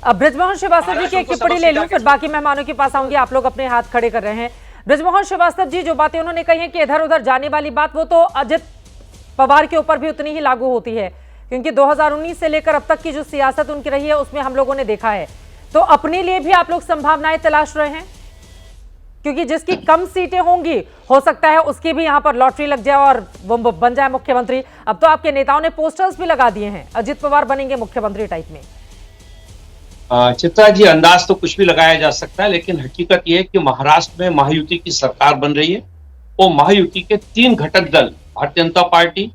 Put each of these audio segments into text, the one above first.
ब्रजमोहन श्रीवास्तव जी की एक टिप्पणी ले लूं, फिर बाकी मेहमानों के पास आऊंगी। आप लोग अपने हाथ खड़े कर रहे हैं। ब्रजमोहन श्रीवास्तव जी, जो बातें उन्होंने कही हैं कि इधर उधर जाने वाली बात, वो तो अजित पवार के ऊपर भी उतनी ही लागू होती है, क्योंकि 2019 से लेकर अब तक की जो सियासत उनकी रही है उसमें हम लोगों ने देखा है। तो अपने लिए भी आप लोग संभावनाएं तलाश रहे हैं, क्योंकि जिसकी कम सीटें होंगी हो सकता है उसकी भी यहां पर लॉटरी लग जाए और वो बन जाए मुख्यमंत्री। अब तो आपके नेताओं ने पोस्टर्स भी लगा दिए हैं, अजित पवार बनेंगे मुख्यमंत्री टाइप में। चित्रा जी, अंदाज तो कुछ भी लगाया जा सकता है, लेकिन हकीकत यह है कि महाराष्ट्र में महायुति की सरकार बन रही है और महायुति के 3 घटक दल, भारतीय जनता पार्टी,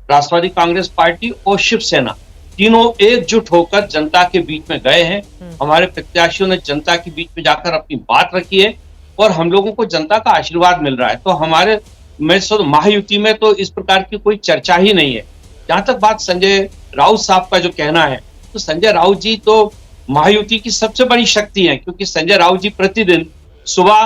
राष्ट्रवादी कांग्रेस पार्टी और शिवसेना, तीनों एकजुट होकर जनता के बीच में गए हैं। हमारे प्रत्याशियों ने जनता के बीच में जाकर अपनी बात रखी है और हम लोगों को जनता का आशीर्वाद मिल रहा है। तो हमारे महायुति में तो इस प्रकार की कोई चर्चा ही नहीं है। जहां तक बात संजय राउत साहब का जो कहना है, तो संजय राउत जी तो महायुति की सबसे बड़ी शक्ति है, क्योंकि संजय राउत जी प्रतिदिन सुबह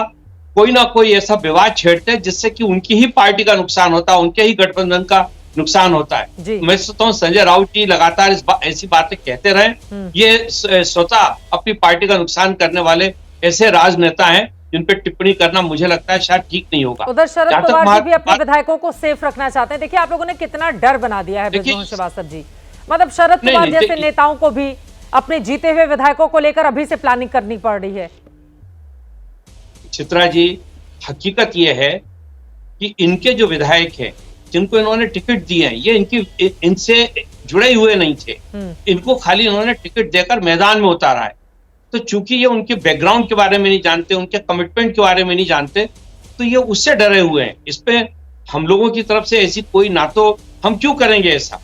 कोई ना कोई ऐसा विवाद छेड़ते हैं जिससे कि उनकी ही पार्टी का नुकसान होता है, उनके ही गठबंधन का नुकसान होता है। मैं सोचता हूँ संजय राउत जी लगातार ऐसी बातें कहते रहे। ये स्वतः अपनी पार्टी का नुकसान करने वाले ऐसे राजनेता हैं जिन पे टिप्पणी करना मुझे लगता है शायद ठीक नहीं होगा। उधर शरद पवार जी भी अपने विधायकों को सेफ रखना चाहते हैं। देखिए आप लोगों ने कितना डर बना दिया है ब्रजमोहन श्रीवास्तव जी। मतलब शरद पवार जैसे नेताओं को भी अपने जीते हुए विधायकों को लेकर अभी से प्लानिंग करनी पड़ रही है। चित्रा जी, हकीकत यह है कि इनके जो विधायक हैं जिनको इन्होंने टिकट दिए हैं, ये इनसे जुड़े हुए नहीं थे। इनको खाली इन्होंने टिकट देकर मैदान में उतारा है। तो चूंकि ये उनके बैकग्राउंड के बारे में नहीं जानते, उनके कमिटमेंट के बारे में नहीं जानते, तो ये उससे डरे हुए हैं। इस पे हम लोगों की तरफ से ऐसी कोई ना, तो हम क्यों करेंगे ऐसा।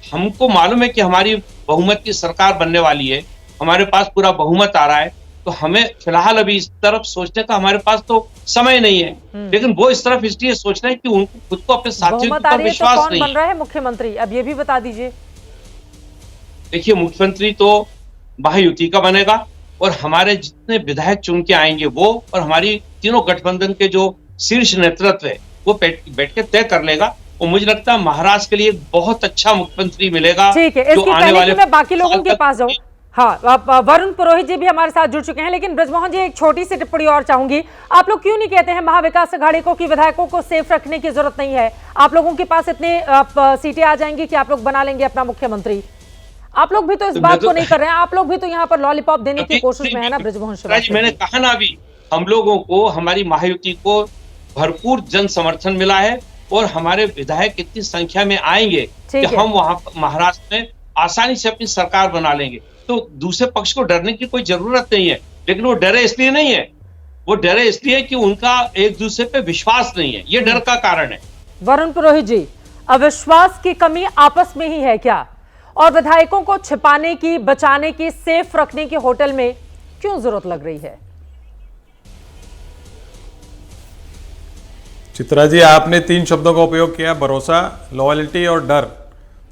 हमको मालूम है कि हमारी बहुमत की सरकार बनने वाली है, हमारे पास पूरा बहुमत आ रहा है, तो हमें फिलहाल अभी इस तरफ सोचने का हमारे पास तो समय नहीं है। लेकिन वो इस तरफ इसलिए सोच रहे हैं कि उनको खुद को अपने साथियों पर विश्वास नहीं। कौन बन रहा है मुख्यमंत्री, अब ये भी बता दीजिए। देखिए, मुख्यमंत्री तो महायुति का बनेगा और हमारे जितने विधायक चुन के आएंगे वो, और हमारी तीनों गठबंधन के जो शीर्ष नेतृत्व है वो बैठ के तय कर लेगा। और मुझे लगता है महाराष्ट्र के लिए बहुत अच्छा मुख्यमंत्री मिलेगा। ठीक है, इसकी आने वाले मैं बाकी लोगों के पास जाऊं। हाँ, वरुण पुरोहित जी भी हमारे साथ जुड़ चुके हैं, लेकिन ब्रजमोहन जी एक छोटी सी टिप्पणी और चाहूंगी। आप लोग क्यों नहीं कहते हैं महाविकास अघाड़ी को कि विधायकों को सेफ रखने की जरूरत नहीं है, आप लोगों के पास इतने सीटें आ जाएंगी कि आप लोग बना लेंगे अपना मुख्यमंत्री। आप लोग भी तो इस बात को नहीं कर रहे हैं, आप लोग भी तो यहाँ पर लॉलीपॉप देने की कोशिश में है ना ब्रजमोहन श्रीवास्तव। मैंने कहा ना, अभी हम लोगों को, हमारी महायुति को भरपूर जन समर्थन मिला है और हमारे विधायक इतनी संख्या में आएंगे कि हम वहां महाराष्ट्र में आसानी से अपनी सरकार बना लेंगे। तो दूसरे पक्ष को डरने की कोई जरूरत नहीं है। लेकिन वो डरे इसलिए नहीं है, वो डरे इसलिए कि उनका एक दूसरे पे विश्वास नहीं है, ये डर का कारण है। वरुण पुरोहित जी, अविश्वास की कमी आपस में ही है क्या, और विधायकों को छिपाने की, बचाने की, सेफ रखने की होटल में क्यों जरूरत लग रही है? चित्रा जी, आपने 3 शब्दों का उपयोग किया, भरोसा, लॉयल्टी और डर।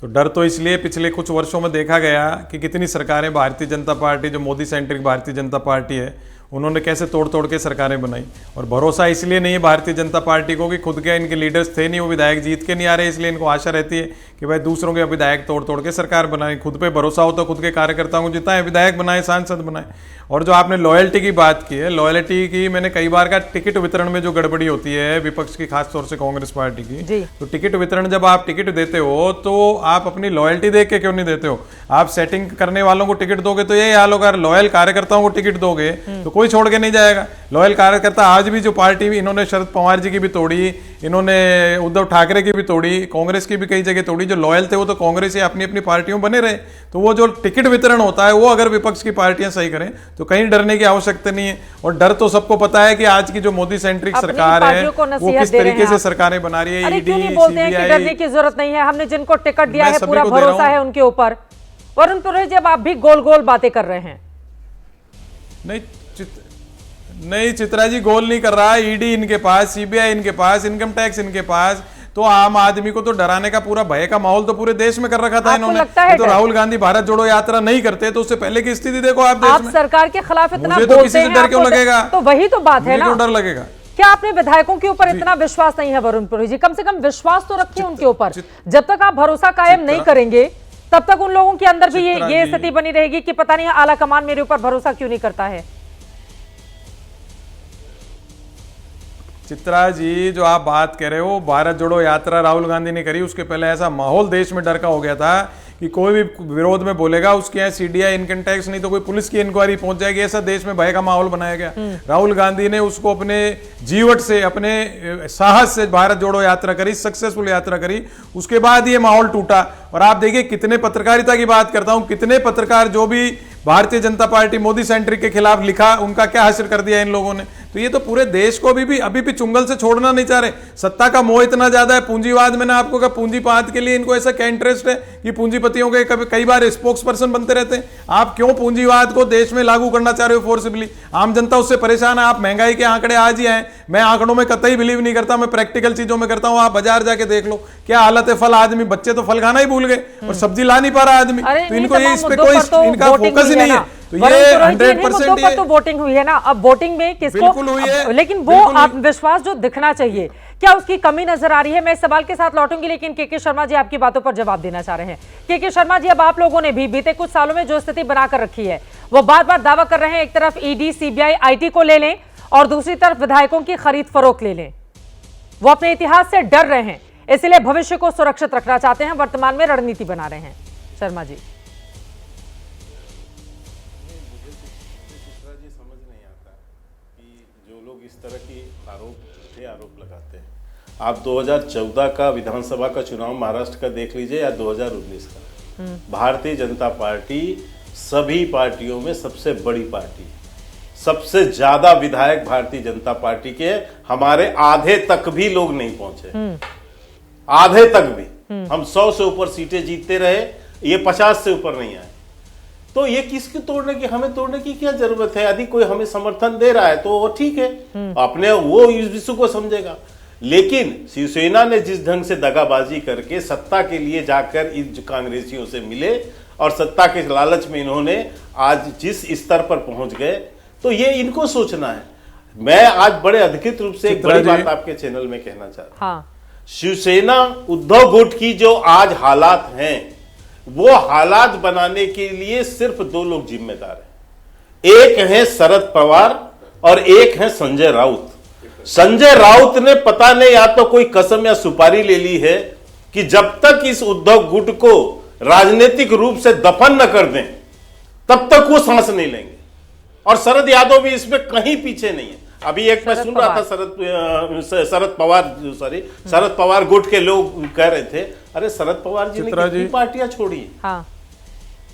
तो डर तो इसलिए पिछले कुछ वर्षों में देखा गया कि कितनी सरकारें, भारतीय जनता पार्टी जो मोदी सेंट्रिक भारतीय जनता पार्टी है, उन्होंने कैसे तोड़ तोड़ के सरकारें बनाई। और भरोसा इसलिए नहीं है भारतीय जनता पार्टी को कि खुद के इनके लीडर्स थे नहीं, वो विधायक जीत के नहीं आ रहे, इसलिए इनको आशा रहती है कि भाई दूसरों के विधायक तोड़ तोड़ के सरकार बनाए। खुद पे भरोसा हो तो खुद के कार्यकर्ताओं को जिताएं, विधायक बनाए, सांसद बनाए। और जो आपने लॉयल्टी की बात की है, लॉयल्टी की मैंने कई बार का, टिकट वितरण में जो गड़बड़ी होती है विपक्ष की, खासतौर से कांग्रेस पार्टी की, तो टिकट वितरण जब आप टिकट देते हो तो आप अपनी लॉयल्टी देख के क्यों नहीं देते हो। आप सेटिंग करने वालों को टिकट दोगे तो यही हाल होगा, लॉयल कार्यकर्ताओं को टिकट दोगे तो कोई छोड़ के नहीं जाएगा। लॉयल कार्यकर्ता आज भी जो पार्टी भी, इन्होंने शरद पवार जी की भी तोड़ी, इन्होंने उद्धव ठाकरे की भी तोड़ी, कांग्रेस की भी कई जगह तोड़ी, जो लॉयल थे वो तो कांग्रेस या अपनी अपनी पार्टियों बने रहे। तो वो जो टिकट वितरण होता है वो अगर विपक्ष की पार्टियां सही करें तो कहीं डरने की आवश्यकता नहीं है। और डर तो सबको पता है कि आज की जो मोदी सेंट्रिक सरकार है वो किस तरीके से सरकारें बना रही है। ईडी, सीबीआई, डरने की जरूरत नहीं है, हमने जिनको टिकट दिया है पूरा भरोसा है उनके ऊपर। वरुण पुरोहित, जब आप भी गोल गोल बातें कर रहे हैं। नहीं चित्रा जी, गोल नहीं कर रहा। ईडी इनके पास, सीबीआई इनके पास, इनकम टैक्स इनके पास, तो आम आदमी को तो डराने का पूरा भय का माहौल तो पूरे देश में कर रखा था इन्होंने। तो राहुल गांधी भारत जोड़ो यात्रा नहीं करते तो उससे पहले की स्थिति देखो आप देश में। सरकार के खिलाफ इतना बोलते हैं, किसी से डर क्यों लगेगा? तो वही तो बात है ना, क्यों डर लगेगा? क्या आपने विधायकों के ऊपर इतना विश्वास नहीं है वरुण पुरोहित जी? कम से कम विश्वास तो रखिए उनके ऊपर। जब तक आप भरोसा कायम नहीं करेंगे तब तक उन लोगों के अंदर भी चित्रा ये जी। स्थिति बनी रहेगी कि पता नहीं आला कमान मेरे ऊपर भरोसा क्यों नहीं करता है। चित्रा जी, जो आप बात कह रहे हो, भारत जोड़ो यात्रा राहुल गांधी ने करी, उसके पहले ऐसा माहौल देश में डर का हो गया था कि कोई भी विरोध में बोलेगा उसके यहाँ सीडीआई इनकम टैक्स नहीं तो कोई पुलिस की इंक्वायरी पहुंच जाएगी, ऐसा देश में भय का माहौल बनाया गया। राहुल गांधी ने उसको अपने जीवट से, अपने साहस से भारत जोड़ो यात्रा करी, सक्सेसफुल यात्रा करी, उसके बाद ये माहौल टूटा। और आप देखिए कितने पत्रकारिता की बात करता हूं, कितने पत्रकार जो भी भारतीय जनता पार्टी मोदी सेंट्रिक के खिलाफ लिखा, उनका क्या हासिल कर दिया इन लोगों ने। तो ये तो पूरे देश को अभी भी चुंगल से छोड़ना नहीं चाह रहे। सत्ता का मोह इतना ज्यादा है, पूंजीवाद। मैंने आपको कहा पूंजीवाद के लिए इनको ऐसा क्या इंटरेस्ट है कि पूंजीपतियों के कई बार स्पोक्स पर्सन बनते रहते हैं। आप क्यों पूंजीवाद को देश में लागू करना चाह रहे हो फोर्सिबली? आम जनता उससे परेशान है। आप महंगाई के आंकड़े आज ही आए, मैं आंकड़ों में कतई बिलीव नहीं करता, मैं प्रैक्टिकल चीजों में करता हूं। आप बाजार जाके देख लो क्या हालत है। फल, आदमी, बच्चे तो फल खाना ही भूल गए और सब्जी ला नहीं पा रहा आदमी। तो इनको ये इस पे कोई इनका फोकस ही नहीं है। तो ये 100% पर तो वोटिंग हुई है ना। अब वोटिंग में बिल्कुल हुई है, लेकिन वो आत्मविश्वास जो दिखना चाहिए, क्या उसकी कमी नजर आ रही है? मैं इस सवाल के साथ लौटूंगी, लेकिन के शर्मा जी आपकी बातों पर जवाब देना चाह रहे हैं। के शर्मा जी, अब आप लोगों ने भी बीते कुछ सालों में जो स्थिति बनाकर रखी है, वो बार बार दावा कर रहे हैं एक तरफ ईडी, सीबीआई, आईटी को ले लें और दूसरी तरफ विधायकों की खरीद फरोख्त ले लें। वो अपने इतिहास से डर रहे हैं, इसलिए भविष्य को सुरक्षित रखना चाहते हैं, वर्तमान में रणनीति बना रहे हैं। शर्मा जी, इस तरह की आरोप लगाते हैं। आप 2014 का विधानसभा का चुनाव महाराष्ट्र का देख लीजिए या 2019 का, भारतीय जनता पार्टी सभी पार्टियों में सबसे बड़ी पार्टी, सबसे ज्यादा विधायक भारतीय जनता पार्टी के। हमारे आधे तक भी लोग नहीं पहुंचे, आधे तक भी। हम 100 से ऊपर सीटें जीतते रहे, ये 50 से ऊपर नहीं आए। तो ये किसकी तोड़ने की, हमें तोड़ने की क्या जरूरत है? यदि कोई हमें समर्थन दे रहा है तो वो ठीक है, अपने वो इस विषय को समझेगा। लेकिन शिवसेना ने जिस ढंग से दगाबाजी करके सत्ता के लिए जाकर इन कांग्रेसियों से मिले और सत्ता के लालच में इन्होंने आज जिस स्तर पर पहुंच गए, तो ये इनको सोचना है। मैं आज बड़े अधिकृत रूप से एक बड़ी बात आपके चैनल में कहना चाहता हूं। शिवसेना उद्धव गुट की जो आज हालात हैं, वो हालात बनाने के लिए सिर्फ 2 लोग जिम्मेदार हैं। एक है शरद पवार और एक है संजय राउत। संजय राउत ने पता नहीं या तो कोई कसम या सुपारी ले ली है कि जब तक इस उद्धव गुट को राजनीतिक रूप से दफन न कर दें तब तक वो सांस नहीं लेंगे। और शरद यादव भी इसमें कहीं पीछे नहीं है। अभी एक मैं सुन रहा था शरद पवार गुट के लोग कह रहे थे, अरे शरद पवार जी ने कितनी पार्टियां छोड़ी, हाँ।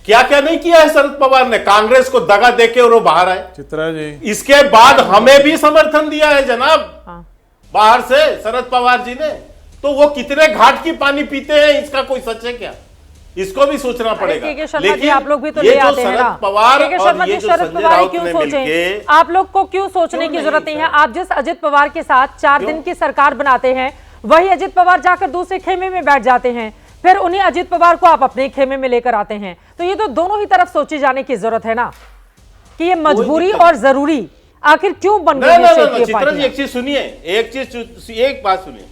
क्या क्या नहीं किया है शरद पवार ने? कांग्रेस को दगा देके और वो बाहर आए। चित्रा जी, इसके बाद हमें भी समर्थन दिया है जनाब, हाँ। बाहर से शरद पवार जी ने। तो वो कितने घाट की पानी पीते हैं, इसका कोई सच है क्या? इसको भी सोचना पड़ेगा। लेकिन आप लोग भी तो ले आते हैं ना। पवार और ये जो शरद पवार क्यों सोचें? आप लोग को क्यों सोचने की जरूरत नहीं है? आप जिस अजित पवार के साथ 4 दिन की सरकार बनाते हैं, वही अजित पवार जाकर दूसरे खेमे में बैठ जाते हैं, फिर उन्हीं अजित पवार को आप अपने खेमे में लेकर आते हैं। तो ये तो दोनों ही तरफ सोचे जाने की जरूरत है ना, कि ये मजबूरी और जरूरी आखिर क्यों बन गई है? चित्रा जी, एक चीज सुनिए, एक बात सुनिए,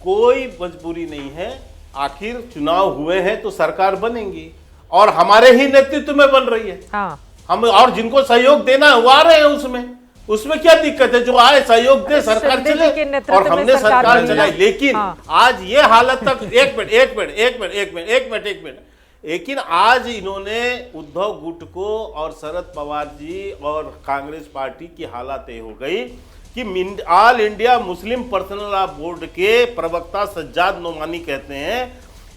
कोई मजबूरी नहीं है। आखिर चुनाव हुए हैं तो सरकार बनेंगी और हमारे ही नेतृत्व में बन रही है, हाँ। हम और जिनको सहयोग देना है वो आ रहे हैं, उसमें क्या दिक्कत है? जो आए सहयोग दे, सरकार चले और हमने सरकार चलाई। लेकिन हाँ। आज ये हालत तक एक मिनट, लेकिन आज इन्होंने उद्धव गुट को और शरद पवार जी और कांग्रेस पार्टी की हालत ये हो गई कि all India Muslim personal law board के प्रवक्ता सज्जाद नोमानी कहते हैं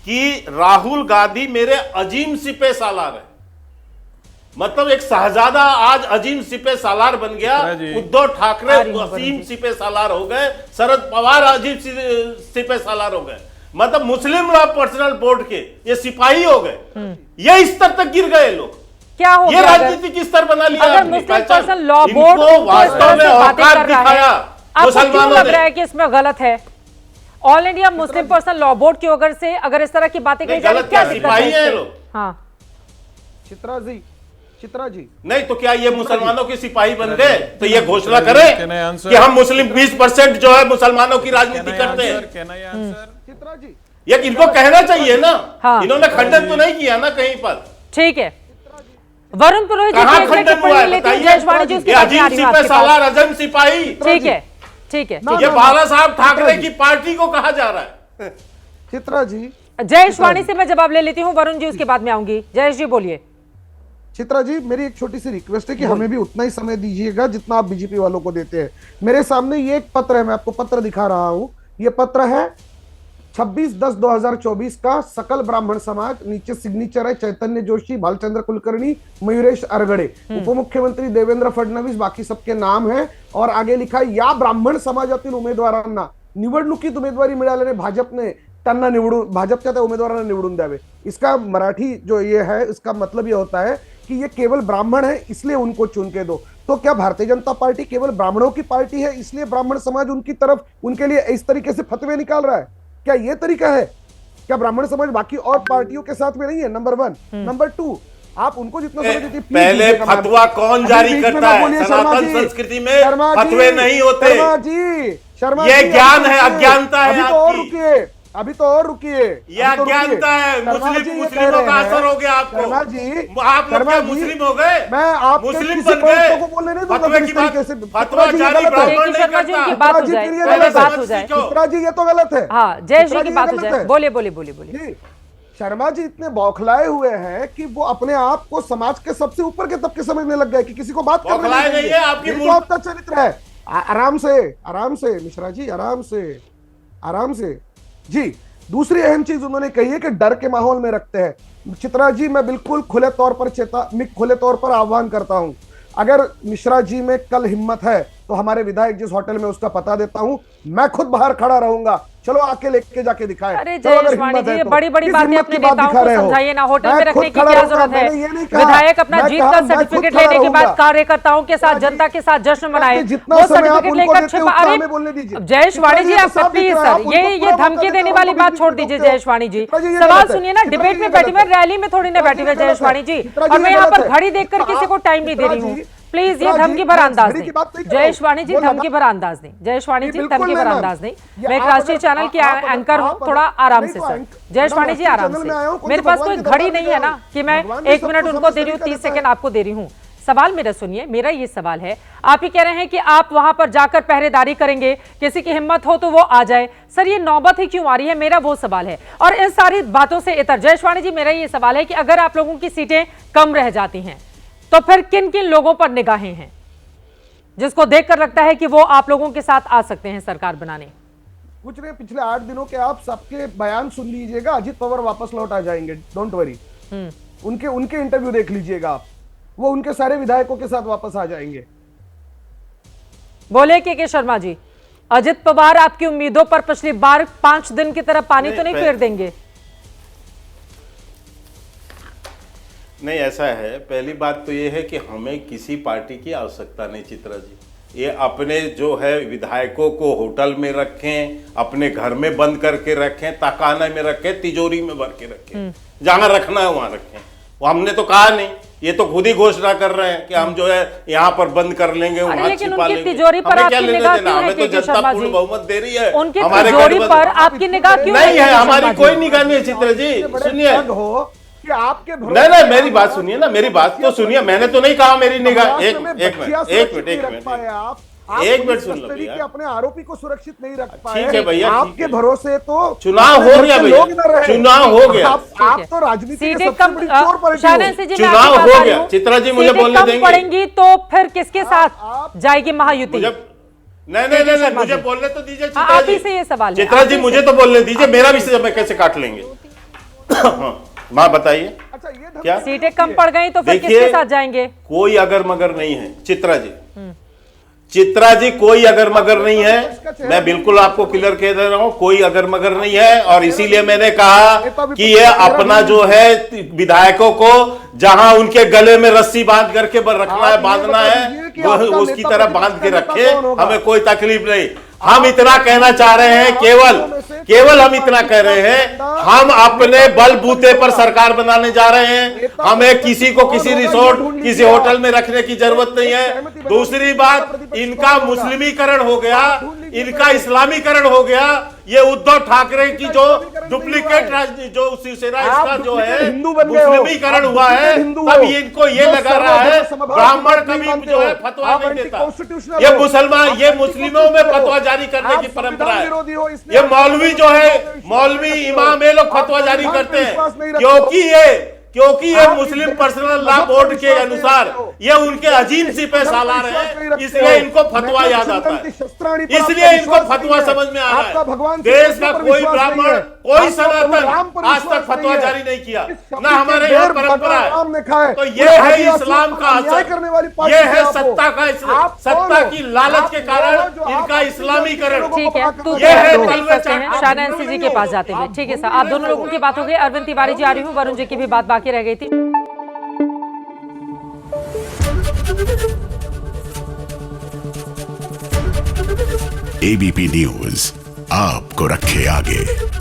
कि राहुल गांधी मेरे अजीम सिपह सालार है। मतलब एक शहजादा आज अजीम सिपह सालार बन गया। उद्धव ठाकरे अजीम सिपह सालार हो गए, शरद पवार अजीम सिपह सालार हो गए। मतलब मुस्लिम लॉ पर्सनल बोर्ड के ये सिपाही हो गए। ये स्तर तक गिर गए लोग। क्या हो, ये राजनीति किस स्तर बना लिया? अगर मुस्लिम पर्सनल लॉ बोर्ड वास्तव में औकात दिखाया, आपको क्यों लग रहा है कि इसमें गलत है? All India Muslim personal law board की ओर से अगर इस तरह की बातें कही जाए, क्या सिपाही है लोग? हाँ चित्रा जी नहीं तो क्या ये मुसलमानों के सिपाही बन गए? तो ये घोषणा करें कि हम मुस्लिम 20% जो है मुसलमानों की राजनीति करते हैं। चित्रा जी ये इनको कहना चाहिए ना। हाँ। इन्होंने खंडन तो नहीं किया ना कहीं पर। ठीक है, वरुण पुरोहित जी कहाँ की एक खंडन टिप्पणी हुआ है लेती हूँ बताइए। जयेशवाणी जी, उसके ये बाद में आ अजीब रही हूँ आपके सिपाही पास। सालार अजम सिपाही, ठीक है, ठीक है, ये बाला साहब ठाकरे की पार्टी को कहा जा रहा है। चित्रा जी, जयेशवाणी से मैं जवाब ले लेती हूँ, वरुण जी उसके बाद में आऊंगी। जयेश जी बोलिए। चित्रा जी, मेरी एक छोटी सी रिक्वेस्ट है कि हमें भी उतना ही समय दीजिएगा जितना आप बीजेपी वालों को देते हैं। मेरे सामने ये एक पत्र है, मैं आपको पत्र दिखा रहा हूं। ये पत्र है 26/10/2024 का, सकल ब्राह्मण समाज, नीचे सिग्नेचर है चैतन्य जोशी, भालचंद्र कुलकर्णी, मयूरेश अरगड़े, उप मुख्यमंत्री देवेंद्र फडणवीस, बाकी सबके नाम है। और आगे लिखा है, या ब्राह्मण समाजातील उमेदवारांना निवडणुकीत उमेदवारी मिळाल्याने भाजपने त्यांना भाजपच्या त्या उमेदवारांना निवडून द्यावे। इसका मराठी जो ये है, इसका मतलब ये होता है कि ये केवल ब्राह्मण है इसलिए उनको चुन के दो। तो क्या भारतीय जनता पार्टी केवल ब्राह्मणों की पार्टी है इसलिए ब्राह्मण समाज उनकी तरफ, उनके लिए इस तरीके से फतवे निकाल रहा है? क्या ये तरीका है? क्या ब्राह्मण समाज बाकी और पार्टियों के साथ में नहीं है? नंबर 1। नंबर 2, आप उनको जितना समय देती पहले फतवा कौन जारी करता है? सनातन संस्कृति में फतवे नहीं होते। शर्मा ये जी, ज्ञान है, अज्ञानता है अभी तो और आपकी। रुकिए, अभी तो और रुकिए। ये अज्ञानता है। मुस्लिमों का असर हो गया आपको। शर्मा जी, आप लोग क्या मुस्लिम हो गए? मैं आपके मुस्लिम किसी बन गए? को बोलने नहीं दूंगा फतवे इस की बात, तरीके से। फतवा चित्रा जी, ये जारी गलत है। ब्राह्मण नहीं शर्मा जी, करता। उनकी बात हो चित्रा जाए, जी, ये पहले गलत है। बात हो जाए। चित्रा जी, ये तो गलत है। हाँ, जयेश चित्रा जी की ये बात हो गलत जाए। है। बोलिए बोलिए बोलिए बोलिए। जी, शर्मा जी इतने बौखलाए हुए हैं कि वो अपने आप को समाज के सबसे ऊपर के तबके समझने लग गए कि किसी को बात करने बौखलाए नहीं नहीं देंगे। है, आपकी यही तो मूल- आपका चरित्र है। आराम से, आराम से मिश्रा जी, आराम से, आराम से। जी, दूसरी अहम चीज उन्होंने कही है कि डर के माहौल में रखते हैं। चित्रा जी, मैं बिल्कुल खुले तौर पर आह्वान करता हूं, अगर मिश्रा जी में कल हिम्मत है तो हमारे विधायक जिस होटल में उसका पता देता हूं, मैं खुद बाहर खड़ा रहूंगा। चलो आके लेके जाके दिखाए। अरे चलो अगर जयेशवाणी हिम्मत जी, है ये तो। बड़ी-बड़ी किस बातें हिम्मत अपने की बात नेताओं दिखा को रहे हो? समझाइए ना, होटल मैं में रखने खुद की खड़ा क्या रहूंगा, जरूरत है? मैंने ये नहीं कहा। विधायक अपना मैं जीत कहा, का मैं खुद सर्टिफिकेट खड़ा लेने के बाद रहूंगा। कार्यकर्ताओं के साथ, जनता के साथ जश्न मनाए। जितना वो समय आप सर्टिफिकेट उनको लेकर देते हो, छिपा। उतना अरे हमें बोलने दीजिए। जयेशवाणी जी, चित्रा आप तो साफ प्लीज दिख रहा है, सर, आप उनको ये पूरा धमकी बता देने देते वाली हो, बात आप छोड़ बीच में दीजिए टोकते हो। जयेशवाणी जी। चित्रा जी, ये सवाल गलत है। सुनिए ना, चित्रा डिबेट जी, में ये बैठी गलत हुई, है। रैली में थोड़ी ना बैठी हुई जयेशवाणी जी। चित्रा जी, और मैं ये यहाँ गलत पर है। घड़ी देखकर किसी को टाइम नहीं दे रही हूँ। प्लीज ये चित्रा जी, धमकी भरा अंदाज घड़ी की नहीं। बात नहीं कर रहा हूं। जयेशवाणी जी, वो धमकी भरा अंदाज नहीं। जयेशवाणी जी, बिल्कुल धमकी नहीं, भरा मैम। अंदाज नहीं। ये मैं एक आप राष्ट्रीय अगर- चैनल की आप एंकर हूँ, अगर- थोड़ा आराम नहीं से तो सर। एंकर- जयेशवाणी जी, मैडम, आराम राष्ट्रीय चैनल में आया हूं, से। कौन मेरे से पास भगवान कोई के घड़ी दरबार नहीं में है ना आया हूं? कि मैं भगवान भी 1 मिनट सबको उनको समझ दे रही हूँ, तरीका 30 देता है। सेकंड आपको दे रही हूँ। सवाल मेरा सुनिए, मेरा ये सवाल है, आप ही कह रहे हैं कि आप वहां पर जाकर पहरेदारी करेंगे, किसी की हिम्मत हो तो वो आ जाए। सर, ये नौबत ही क्यों आ रही है? मेरा वो सवाल है। और इन सारी बातों से इतर, जयेशवाणी जी, मेरा ये सवाल है कि अगर आप लोगों की सीटें कम रह जाती हैं तो फिर किन किन लोगों पर निगाहें हैं जिसको देखकर लगता है कि वो आप लोगों के साथ आ सकते हैं सरकार बनाने? कुछ नहीं, पिछले 8 दिनों के आप सबके बयान सुन लीजिएगा। अजीत पवार वापस लौट आ जाएंगे, डोंट वरी। उनके इंटरव्यू देख लीजिएगा आप, वो उनके सारे विधायकों के साथ वापस आ जाएंगे। बोले के शर्मा जी, अजित पवार आपकी उम्मीदों पर पिछली बार 5 दिन की तरह पानी तो नहीं फेर देंगे? नहीं, ऐसा है। पहली बात तो ये है कि हमें किसी पार्टी की आवश्यकता नहीं चित्रा जी। ये अपने जो है विधायकों को होटल में रखें, अपने घर में बंद करके रखें, तकाने में रखें, तिजोरी में भर के रखें, जहां रखना है वहां रखें। वो हमने तो कहा नहीं, ये तो खुद ही घोषणा कर रहे हैं कि हम जो है यहाँ पर बंद कर लेंगे, वहां लेकिन छिपा उनकी लेंगे। तिजोरी पर हमें क्या आपकी लेना निगाह देना? क्यों है हमें तो के जनता शर्मा पूर्ण जी? बहुमत दे रही है। उनकी हमारे तिजोरी गठबंधन- पर आपकी निगाह क्यों नहीं है, के हमारी शर्मा जी? कोई निगाह नहीं है चित्रा जी। सुनिए, हो कि आपके नहीं नहीं, मेरी बात सुनिए ना, मेरी बात तो सुनिए। मैंने तो नहीं कहा मेरी निगाह। एक मिनट एक मिनट आप एक मिनट सुन लो कस्टडी भैया। के अपने आरोपी को सुरक्षित नहीं रख पाए। ठीक है भैया, ठीक आपके है। भरोसे तो चुनाव हो गया भैया, लोग न रहे। चुनाव हो गया। आप तो राजनीति की सीटें सबसे कम, बड़ी चोर पलटी हो। शाहनवाज जी, मैं चुनाव आपके पास हो आ रही गया। हूं। चित्रा जी, मुझे सीटें बोलने कम देंगे? पड़ेंगी तो फिर किसके साथ आप- जाएगी महायुति? मुझे नहीं नहीं नहीं, शर्मा मुझे जी। बोलने तो दीजिए हाँ, चित्रा आप ही जी। से ये सवाल है। चित्रा आप जी, ही मुझे से। तो बोलने दीजिए, मेरा भी समय कैसे काट लेंगे? माँ बताइए अच्छा, ये ढंग क्या? सीटें कम पड़ गई तो फिर देखिए, किसके साथ जाएंगे? कोई अगर मगर नहीं है चित्रा जी। चित्रा जी, कोई अगर मगर नहीं है। मैं बिल्कुल आपको क्लियर कह दे रहा हूं, कोई अगर मगर नहीं है। और इसीलिए मैंने कहा कि ये अपना जो है विधायकों को जहां उनके गले में रस्सी बांध करके रखना है, बांधना है, वो उसकी तरह बांध के रखे, हमें कोई तकलीफ नहीं। हम इतना कहना चाह रहे हैं, केवल हम इतना कह रहे हैं, हम अपने बलबूते पर सरकार बनाने जा रहे हैं। हमें किसी को किसी रिसोर्ट, किसी होटल में रखने की जरूरत नहीं है। दूसरी बात, इनका मुस्लिमीकरण हो गया। इनका इस्लामीकरण हो गया। ये उद्धव ठाकरे की जो डुप्लीकेट राजनीति, जो शिवसेना इसका जो है मुस्लिमीकरण हुआ है, तब इनको ये लगा रहा है ब्राह्मण कभी जो है फतवा नहीं देता। ये मुसलमान, ये मुस्लिमों में फतवा जारी करने की परंपरा है। ये मौलवी जो है, मौलवी इमाम, ये लोग फतवा जारी करते हैं क्योंकि ये मुस्लिम पर्सनल लॉ बोर्ड के अनुसार ये उनके अजीम सिपह सालार है, इसलिए इनको फतवा याद आता है, इसलिए इनको फतवा समझ में आ रहा है। देश का कोई ब्राह्मण, कोई सनातन आज तक फतवा जारी नहीं किया, ना हमारे यहाँ परंपरा है। तो ये है इस्लाम का असर, ये है सत्ता का, सत्ता की लालच के कारण इनका इस्लामीकरण। ठीक है, तो ये है शाहना एनसी जी के पास जाते हुए। ठीक है सर, आप दोनों लोगों की बात हो गई। अरविंद तिवारी जी आ रही हूँ, वरुण जी की भी बात बाकी रह गई थी। एबीपी न्यूज आपको रखे आगे।